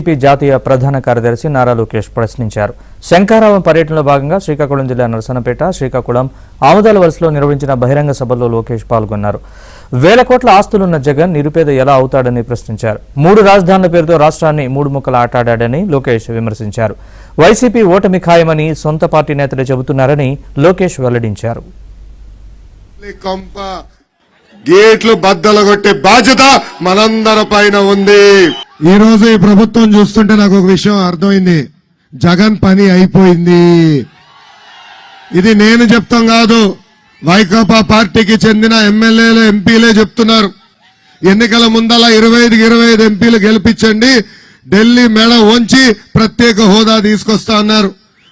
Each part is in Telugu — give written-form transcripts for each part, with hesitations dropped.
వైసీపీ జాతీయ ప్రధాన కార్యదర్శి నారా లోకేష్ ప్రశ్నించారు. శంఖారావం పర్యటనలో భాగంగా శ్రీకాకుళం జిల్లా నరసన్నపేట, శ్రీకాకుళం, ఆముదాల వలసలో నిర్వహించిన బహిరంగ సభలో లోకేష్ పాల్గొన్నారు. వేల కోట్ల ఆస్తులున్న జగన్ నిరుపేద ఎలా అవుతాడని ప్రశ్నించారు. 3 రాజధానుల పేరుతో రాష్ట్రాన్ని 3 ముక్కలు ఆటాడాడని లోకేష్ విమర్శించారు. వైసీపీ ఓటమి ఖాయమని సొంత పార్టీ నేతలే చెబుతున్నారని లోకేష్ వెల్లడించారు. గేట్లు బద్దలగొట్టే బాధ్యత మనందరి పైన ఉంది. ఈ రోజు ఈ ప్రభుత్వం చూస్తుంటే నాకు ఒక విషయం అర్థమైంది. జగన్ పని అయిపోయింది. ఇది నేను చెప్తాం కాదు, వైకాపా పార్టీకి చెందిన ఎమ్మెల్యేలు, ఎంపీలే చెప్తున్నారు. ఎన్నికల ముందల 25 ఎంపీలు గెలిపించండి, ఢిల్లీ మెడ వంచి ప్రత్యేక హోదా తీసుకొస్తా అన్నారు.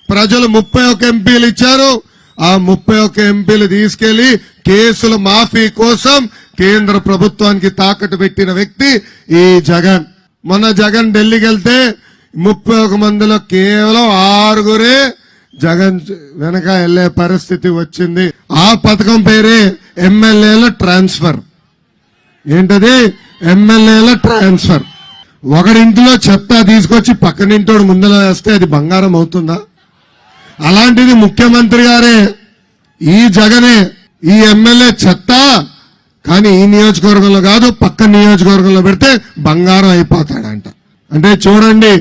ప్రజలు 31 ఎంపీలు ఇచ్చారు. ఆ 31 ఎంపీలు తీసుకెళ్లి కేసుల మాఫీ కోసం కేంద్ర ప్రభుత్వానికి తాకట్టు పెట్టిన వ్యక్తి ఈ జగన్. మొన్న జగన్ ఢిల్లీకి వెళ్తే 31 మందిలో కేవలం 6 జగన్ వెనక వెళ్లే పరిస్థితి వచ్చింది. ఆ పథకం పేరే ఎమ్మెల్యేల ట్రాన్స్ఫర్. ఏంటది? ఎమ్మెల్యేల ట్రాన్స్ఫర్. ఒకడింట్లో చెత్త తీసుకొచ్చి పక్కనింటోడు ముందర వేస్తే అది బంగారం అవుతుందా? అలాంటిది ముఖ్యమంత్రి గారే, ఈ జగనే ఈ ఎమ్మెల్యే చెత్త, కానీ ఈ నియోజకవర్గంలో కాదు పక్క నియోజకవర్గంలో పెడితే బంగారం అయిపోతాడంట. అంటే చూడండి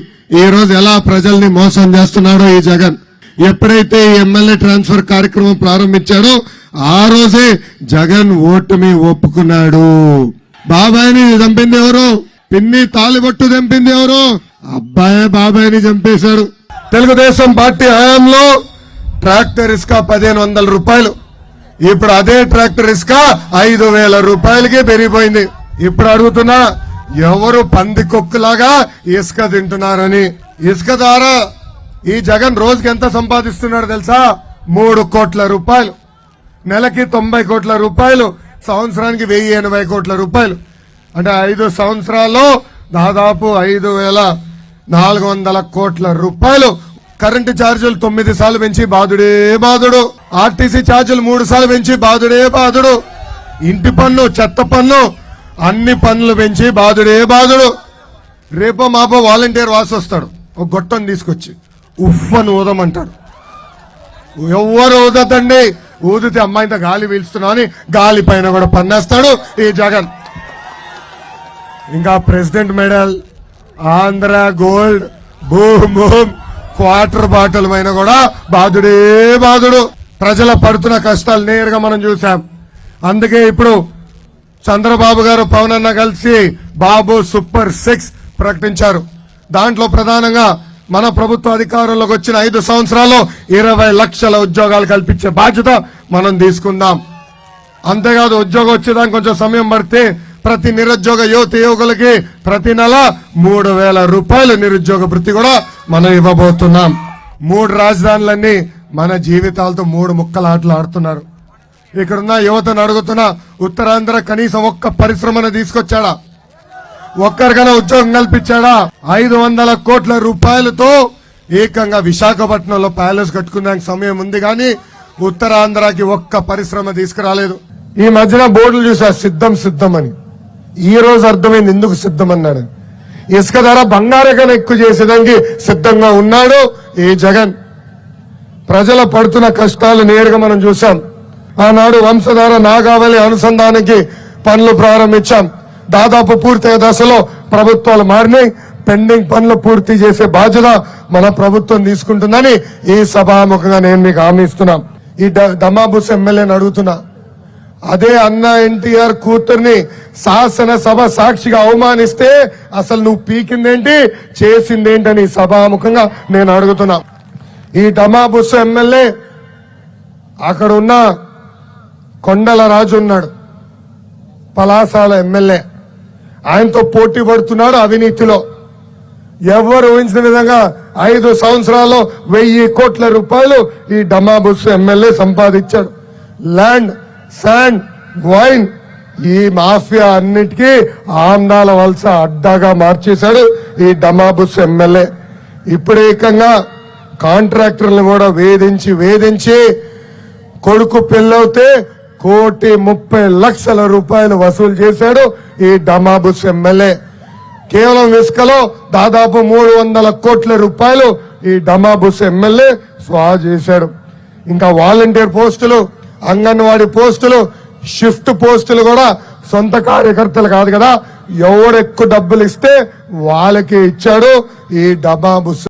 ఈ రోజు ఎలా ప్రజల్ని మోసం చేస్తున్నాడో ఈ జగన్. ఎప్పుడైతే ఈ ఎమ్మెల్యే ట్రాన్స్ఫర్ కార్యక్రమం ప్రారంభించాడో ఆ రోజే జగన్ ఓటమి ఒప్పుకున్నాడు. బాబాయిని చంపింది ఎవరు? పిన్ని తాలిబొట్టు చంపింది ఎవరు? అబ్బాయే బాబాయిని చంపేశాడు. తెలుగుదేశం పార్టీ హయాంలో ట్రాక్టర్ ఇసుక 1500 రూపాయలు, ఇప్పుడు అదే ట్రాక్టర్ ఇసుక 5000 రూపాయలకి పెరిగిపోయింది. ఇప్పుడు అడుగుతున్నా, ఎవరు పంది కొక్కులాగా ఇసుక తింటున్నారని. ఇసుక ద్వారా ఈ జగన్ రోజుకి ఎంత సంపాదిస్తున్నాడు తెలుసా? 3 కోట్ల రూపాయలు, నెలకి 90 కోట్ల రూపాయలు, సంవత్సరానికి 1080 కోట్ల రూపాయలు. అంటే 5 సంవత్సరాల్లో దాదాపు 5400 కోట్ల రూపాయలు. కరెంటు ఛార్జీలు 9 సార్లు పెంచి బాధుడే బాధుడు. ఆర్టీసీ ఛార్జీలు 3 సార్లు పెంచి బాధుడే బాధుడు. ఇంటి పన్ను, చెత్త పన్ను, అన్ని పన్నులు పెంచి బాధుడే బాధుడు. రేపో మాపో వాలంటీర్ వాసొస్తాడు, ఒక గొట్టం తీసుకొచ్చి ఉఫ్ఫను ఊదమంటాడు. ఎవరు ఊదతండి, ఊదితే అమ్మాయితో గాలి పీల్చుతున్నా అని గాలి పైన కూడా పన్నేస్తాడు ఈ జగన్. ఇంకా president medal, Andhra gold, boom quarter bottle పైన కూడా బాధుడే బాధుడు. ప్రజల పడుతున్న కష్టాలు నేరుగా మనం చూసాం. అందుకే ఇప్పుడు చంద్రబాబు గారు, పవన్ అన్న కలిసి బాబు సూపర్ 6 ప్రకటించారు. దాంట్లో ప్రధానంగా మన ప్రభుత్వ అధికారంలోకి వచ్చిన 5 సంవత్సరాల్లో 20 లక్షల ఉద్యోగాలు కల్పించే బాధ్యత మనం తీసుకుందాం. అంతేకాదు ఉద్యోగం వచ్చేదానికి కొంచెం సమయం పడితే ప్రతి నిరుద్యోగ యువకులకి ప్రతి నెల 3000 రూపాయలు నిరుద్యోగ భృతి కూడా మనం ఇవ్వబోతున్నాం. 3 రాజధానులన్నీ మన జీవితాలతో 3 ముక్కలు ఆటలు ఆడుతున్నారు. ఇక్కడున్న యువతను అడుగుతున్నా, ఉత్తరాంధ్ర కనీసం ఒక్క పరిశ్రమను తీసుకొచ్చాడా? ఒక్కరికైనా ఉద్యోగం కల్పించాడా? 500 కోట్ల రూపాయలతో ఏకంగా విశాఖపట్నంలో ప్యాలెస్ కట్టుకునే సమయం ఉంది, కానీ ఉత్తరాంధ్రకి ఒక్క పరిశ్రమ తీసుకురాలేదు. ఈ మధ్యన బోర్డులు చూసా, సిద్ధం అని. ఈ రోజు అర్థమైంది ఎందుకు సిద్ధం అన్నాడు. ఇసుక ధర బంగారం ఎక్కువ చేసేదానికి సిద్ధంగా ఉన్నాడు ఈ జగన్. ప్రజల పడుతున్న కష్టాలు నేరుగా మనం చూసాం. ఆనాడు వంశధార నాగావళి అనుసంధానానికి పనులు ప్రారంభించాం. దాదాపు పూర్తయ్యే దశలో ప్రభుత్వాలు మారినాయి. పెండింగ్ పనులు పూర్తి చేసే బాధ్యత మన ప్రభుత్వం తీసుకుంటుందని ఈ సభాముఖంగా నేను మీకు హామీ ఇస్తున్నాం. ఈ దమాబుస్ ఎమ్మెల్యేని అడుగుతున్నా, అదే అన్న ఎన్టీఆర్ కూతుర్ని శాసనసభ సాక్షిగా అవమానిస్తే అసలు నువ్వు పీకిందేంటి, చేసిందేంటని సభాముఖంగా నేను అడుగుతున్నా. ఈ దమాబుస్ ఎమ్మెల్యే అక్కడ ఉన్న కొండల రాజు ఉన్నాడు, పలాసాల ఎమ్మెల్యే, ఆయనతో పోటీ పడుతున్నాడు అవినీతిలో. ఎవరు ఊహించిన విధంగా 5 సంవత్సరాల్లో 1000 కోట్ల రూపాయలు ఈ దమాబుస్ ఎమ్మెల్యే సంపాదించాడు. ల్యాండ్, శాండ్, వైన్, ఈ మాఫియా అన్నిటికీ ఆందాల వలస అడ్డాగా మార్చేశాడు ఈ దమాబుస్ ఎమ్మెల్యే. ఇప్పుడు ఏకంగా కాంట్రాక్టర్లను కూడా వేధించి కొడుకు పెళ్ళవుతే 1,30,00,000 రూపాయలు వసూలు చేశాడు ఈ దమాబుస్ ఎమ్మెల్యే. కేవలం ఇసుకలో దాదాపు 300 కోట్ల రూపాయలు ఈ డమాబుస్ ఎమ్మెల్యే స్వా చేశాడు. ఇంకా వాలంటీర్ పోస్టులు, అంగన్వాడీ పోస్టులు, షిఫ్ట్ పోస్టులు కూడా సొంత కార్యకర్తలు కాదు కదా, ఎవరు ఎక్కువ డబ్బులు ఇస్తే వాళ్ళకి ఇచ్చాడు ఈ డమాబుస్.